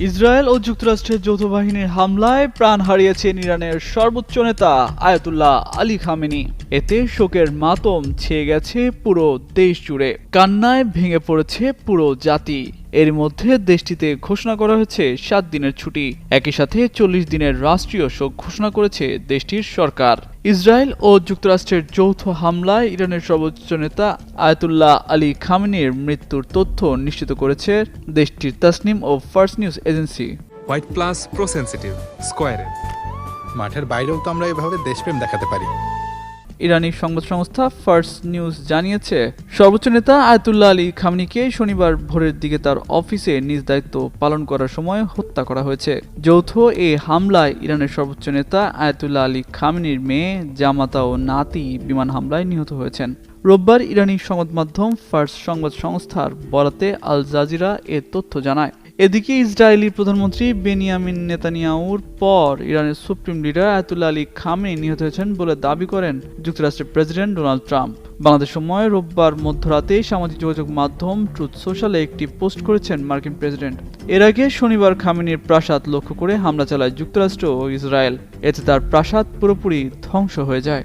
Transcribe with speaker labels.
Speaker 1: Israel ও যুক্তরাষ্ট্রের যৌথ বাহিনীর হামলায় প্রাণ হারিয়েছেন ইরানের সর্বোচ্চ নেতা আয়াতুল্লাহ আলী খামেনি। এতে শোকের মাতম ছেয়ে গেছে পুরো দেশ জুড়ে, কান্নায় ভেঙে পড়েছে পুরো জাতি। এর মধ্যে দেশটিতে ঘোষণা করা হয়েছে 7 দিনের ছুটি। একই সাথে 40 দিনের রাষ্ট্রীয় শোক ঘোষণা করেছে দেশটির সরকার। ইসরায়েল ও যুক্তরাষ্ট্রের যৌথ হামলায় ইরানের সর্বোচ্চ নেতা আয়াতুল্লাহ আলী খামেনির মৃত্যুর তথ্য নিশ্চিত করেছে দেশটির তাসনিম ও Fars news agency.
Speaker 2: White plus pro sensitive স্কোয়ারে
Speaker 3: মাঠের বাইরেও তো আমরা এভাবে দেশপ্রেম দেখাতে পারি।
Speaker 1: ইরানি সংবাদ সংস্থা ফার্স্ট নিউজ জানিয়েছে, সর্বোচ্চ নেতা আয়াতুল্লাহ আলী খামেনিকে শনিবার ভোরের দিকে তার অফিসে নিজ দায়িত্ব পালন করার সময় হত্যা করা হয়েছে। যৌথ এ হামলায় ইরানের সর্বোচ্চ নেতা আয়াতুল্লাহ আলী খামেনির মেয়ে, জামাতা ও নাতি বিমান হামলায় নিহত হয়েছেন। রোববার ইরানি সংবাদ মাধ্যম ফার্স্ট সংবাদ সংস্থার বরাতে আল জাজিরা এ তথ্য জানায়। এদিকে ইসরায়েলি প্রধানমন্ত্রী বেনিয়ামিন নেতানিয়াহুর পর ইরানের supreme leader Ayatollah Ali Khamenei নিহত হয়েছেন বলে দাবি করেন যুক্তরাষ্ট্রের প্রেসিডেন্ট ডোনাল্ড ট্রাম্প। বাংলাদেশ সময় রোববার মধ্যরাতে সামাজিক যোগাযোগ মাধ্যম ট্রুথ সোশ্যালে একটি পোস্ট করেছেন মার্কিন প্রেসিডেন্ট। এর আগে শনিবার খামেনির প্রাসাদ লক্ষ্য করে হামলা চালায় যুক্তরাষ্ট্র ও ইসরায়েল। এতে তার প্রাসাদ পুরোপুরি ধ্বংস হয়ে যায়।